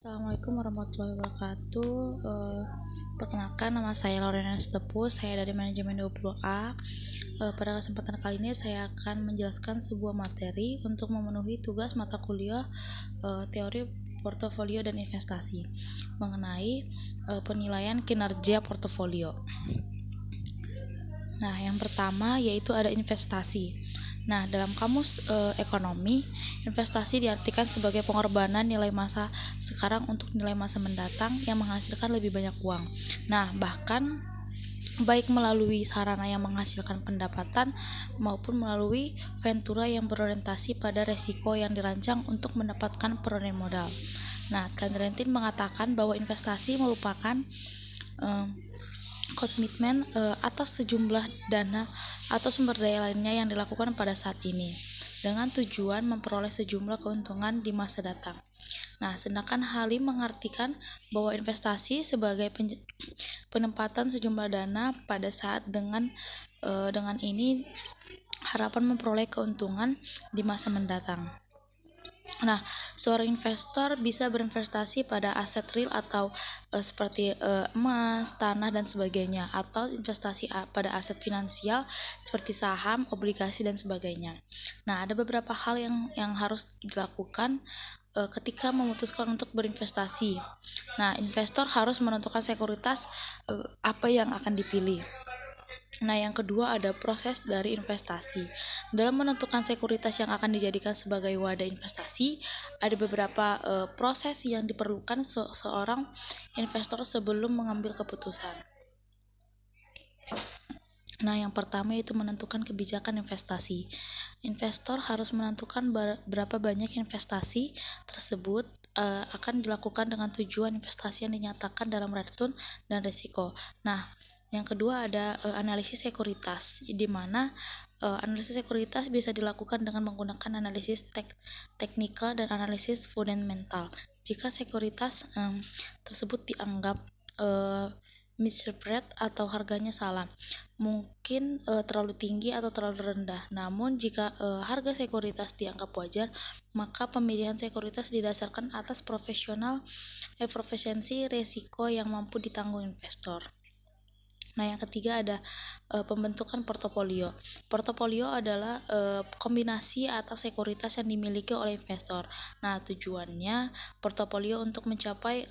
Assalamualaikum warahmatullahi wabarakatuh. Perkenalkan, nama saya Lorena Stepus, saya dari manajemen 20A. Pada kesempatan kali ini saya akan menjelaskan sebuah materi untuk memenuhi tugas mata kuliah teori portofolio dan investasi mengenai penilaian kinerja portofolio. Nah, yang pertama yaitu ada investasi. Nah, dalam kamus ekonomi, investasi diartikan sebagai pengorbanan nilai masa sekarang untuk nilai masa mendatang yang menghasilkan lebih banyak uang. Nah, bahkan baik melalui sarana yang menghasilkan pendapatan maupun melalui ventura yang berorientasi pada resiko yang dirancang untuk mendapatkan perolehan modal. Nah, Kandirentin mengatakan bahwa investasi merupakan komitmen atas sejumlah dana atau sumber daya lainnya yang dilakukan pada saat ini dengan tujuan memperoleh sejumlah keuntungan di masa datang. Nah, sedangkan Halim mengartikan bahwa investasi sebagai penempatan sejumlah dana pada saat dengan ini harapan memperoleh keuntungan di masa mendatang. Nah, seorang investor bisa berinvestasi pada aset real atau seperti emas, tanah, dan sebagainya, atau investasi pada aset finansial seperti saham, obligasi, dan sebagainya. Nah, ada beberapa hal yang harus dilakukan ketika memutuskan untuk berinvestasi. Nah, investor harus menentukan sekuritas apa yang akan dipilih. Nah, yang kedua ada proses dari investasi. Dalam menentukan sekuritas yang akan dijadikan sebagai wadah investasi, ada beberapa proses yang diperlukan seorang investor sebelum mengambil keputusan. Nah, yang pertama itu menentukan kebijakan investasi. Investor harus menentukan berapa banyak investasi tersebut akan dilakukan dengan tujuan investasi yang dinyatakan dalam return dan risiko. Nah, yang kedua ada analisis sekuritas, di mana analisis sekuritas bisa dilakukan dengan menggunakan analisis teknikal dan analisis fundamental. Jika sekuritas tersebut dianggap misread atau harganya salah, mungkin terlalu tinggi atau terlalu rendah. Namun jika harga sekuritas dianggap wajar, maka pemilihan sekuritas didasarkan atas profesiensi resiko yang mampu ditanggung investor. Nah, yang ketiga ada pembentukan portofolio. Portofolio adalah kombinasi atas sekuritas yang dimiliki oleh investor. Nah, tujuannya portofolio untuk mencapai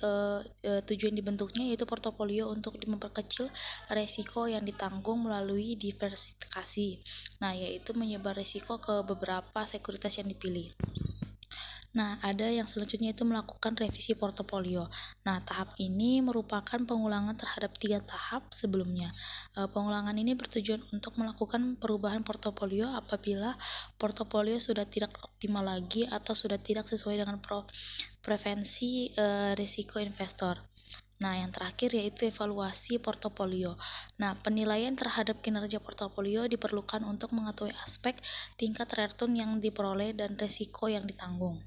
tujuan dibentuknya yaitu portofolio untuk memperkecil resiko yang ditanggung melalui diversifikasi. Nah, yaitu menyebar resiko ke beberapa sekuritas yang dipilih. Nah, ada yang selanjutnya itu melakukan revisi portofolio. Nah, tahap ini merupakan pengulangan terhadap 3 tahap sebelumnya. Pengulangan ini bertujuan untuk melakukan perubahan portofolio apabila portofolio sudah tidak optimal lagi atau sudah tidak sesuai dengan preferensi risiko investor. Nah, yang terakhir yaitu evaluasi portofolio. Nah, penilaian terhadap kinerja portofolio diperlukan untuk mengetahui aspek tingkat return yang diperoleh dan risiko yang ditanggung.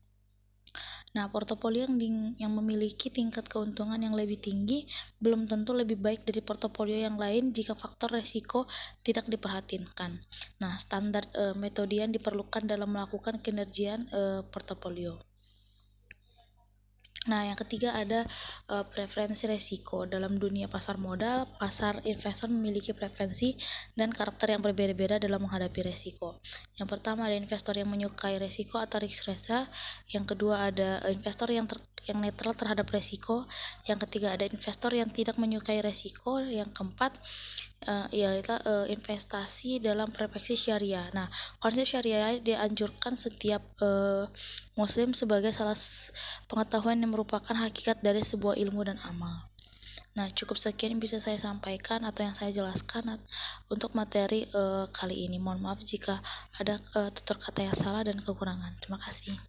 Nah, portofolio yang memiliki tingkat keuntungan yang lebih tinggi belum tentu lebih baik dari portofolio yang lain jika faktor risiko tidak diperhatikan. Nah, standar metode yang diperlukan dalam melakukan kinerja portofolio. Nah, yang ketiga ada preferensi resiko. Dalam dunia pasar modal, pasar investor memiliki preferensi dan karakter yang berbeda-beda dalam menghadapi resiko. Yang pertama ada investor yang menyukai resiko atau risk averse. Yang kedua ada investor yang netral terhadap resiko. Yang ketiga ada investor yang tidak menyukai resiko. Yang keempat ialah investasi dalam preferensi syariah. Nah, konsep syariah dianjurkan setiap muslim sebagai salah pengetahuan yang merupakan hakikat dari sebuah ilmu dan amal. Nah, cukup sekian yang bisa saya sampaikan atau yang saya jelaskan untuk materi kali ini. Mohon maaf jika ada tutur kata yang salah dan kekurangan. Terima kasih.